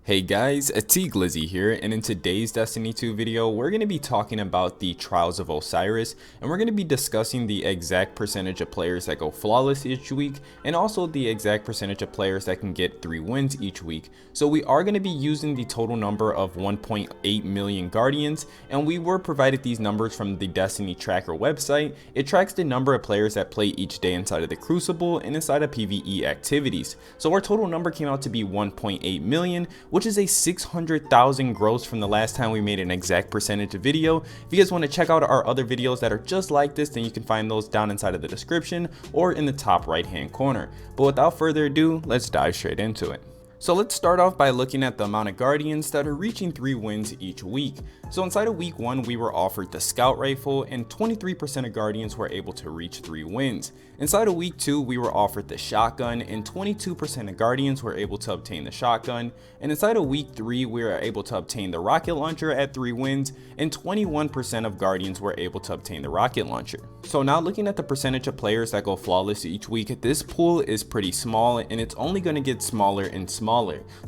Hey guys, Glizzy here, and in today's Destiny 2 video, we're going to be talking about the Trials of Osiris, and we're going to be discussing the exact percentage of players that go flawless each week, and also the exact percentage of players that can get 3 wins each week. So we are going to be using the total number of 1.8 million Guardians, and we were provided these numbers from the Destiny Tracker website. It tracks the number of players that play each day inside of the Crucible and inside of PvE activities. So our total number came out to be 1.8 million, which is a 600,000 gross from the last time we made an exact percentage video. If you guys want to check out our other videos that are just like this, then you can find those down inside of the description or in the top right hand corner. But without further ado, let's dive straight into it. So let's start off by looking at the amount of Guardians that are reaching 3 wins each week. So inside of week 1, we were offered the Scout Rifle, and 23% of Guardians were able to reach 3 wins. Inside of week 2, we were offered the Shotgun, and 22% of Guardians were able to obtain the Shotgun. And inside of week 3, we were able to obtain the Rocket Launcher at 3 wins, and 21% of Guardians were able to obtain the Rocket Launcher. So now looking at the percentage of players that go flawless each week, this pool is pretty small, and it's only going to get smaller and smaller.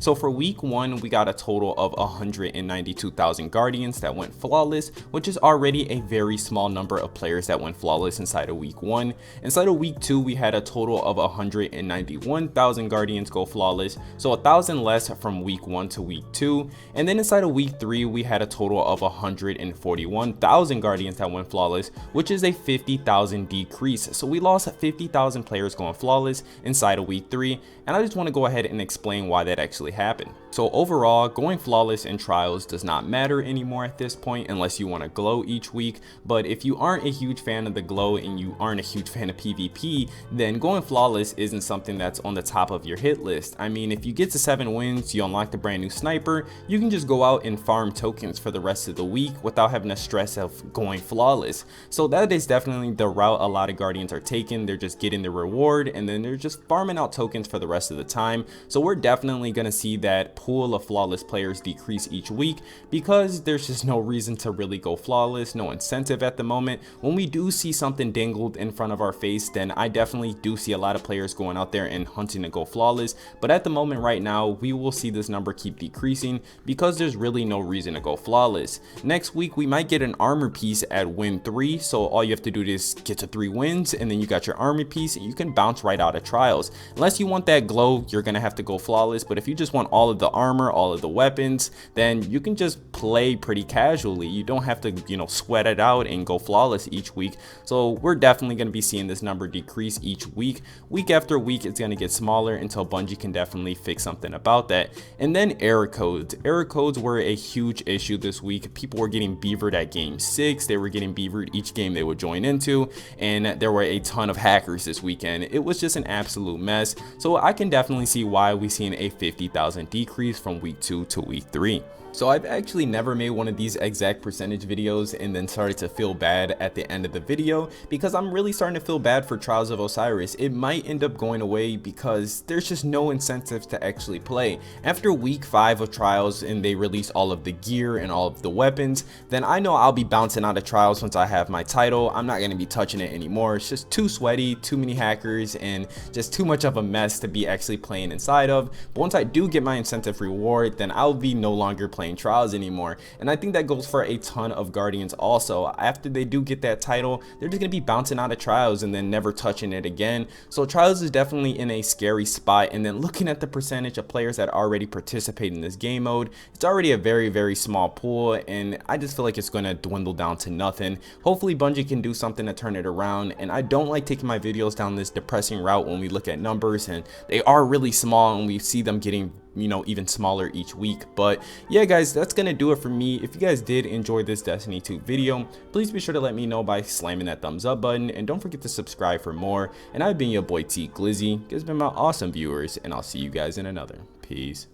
So for week 1, we got a total of 192,000 Guardians that went flawless, which is already a very small number of players that went flawless inside of week 1. Inside of week 2, we had a total of 191,000 Guardians go flawless, so 1,000 less from week 1 to week 2. And then inside of week 3, we had a total of 141,000 Guardians that went flawless, which is a 50,000 decrease. So we lost 50,000 players going flawless inside of week 3, and I just want to go ahead and explain why that actually happened. So overall, going flawless in trials does not matter anymore at this point unless you want to glow each week. But if you aren't a huge fan of the glow and you aren't a huge fan of PvP, then going flawless isn't something that's on the top of your hit list. I mean, if you get to 7 wins, you unlock the brand new sniper, you can just go out and farm tokens for the rest of the week without having to stress of going flawless. So that is definitely the route a lot of Guardians are taking. They're just getting the reward and then they're just farming out tokens for the rest of the time. So we're definitely going to see that pool of flawless players decrease each week because there's just no reason to really go flawless, no incentive at the moment. When we do see something dangled in front of our face, then I definitely do see a lot of players going out there and hunting to go flawless. But at the moment right now, we will see this number keep decreasing because there's really no reason to go flawless. Next week, we might get an armor piece at win 3. So all you have to do is get to 3 wins and then you got your armor piece and you can bounce right out of trials. Unless you want that glow, you're going to have to go flawless. But if you just want all of the armor, all of the weapons, then you can just play pretty casually. You don't have to, sweat it out and go flawless each week. So we're definitely going to be seeing this number decrease each week. Week after week, it's going to get smaller until Bungie can definitely fix something about that. And then error codes. Error codes were a huge issue this week. People were getting beavered at game 6. They were getting beavered each game they would join into. And there were a ton of hackers this weekend. It was just an absolute mess. So I can definitely see why we've seen a 50,000 decrease from week 2 to week 3. So I've actually never made one of these exact percentage videos and then started to feel bad at the end of the video because I'm really starting to feel bad for Trials of Osiris. It might end up going away because there's just no incentive to actually play. After week 5 of Trials and they release all of the gear and all of the weapons, then I know I'll be bouncing out of Trials once I have my title. I'm not going to be touching it anymore. It's just too sweaty, too many hackers, and just too much of a mess to be actually playing inside of. But once I do get my incentive reward, then I'll be no longer playing trials anymore. And I think that goes for a ton of Guardians also. After they do get that title, they're just gonna be bouncing out of trials and then never touching it again. So trials is definitely in a scary spot. And then looking at the percentage of players that already participate in this game mode, it's already a very small pool, and I just feel like it's gonna dwindle down to nothing. Hopefully Bungie can do something to turn it around. And I don't like taking my videos down this depressing route when we look at numbers and they are really small and we see them getting even smaller each week. But yeah guys, that's gonna do it for me. If you guys did enjoy this Destiny 2 video, please be sure to let me know by slamming that thumbs up button, and don't forget to subscribe for more. And I've been your boy Glizzy. You guys have been my awesome viewers, and I'll see you guys in another. Peace.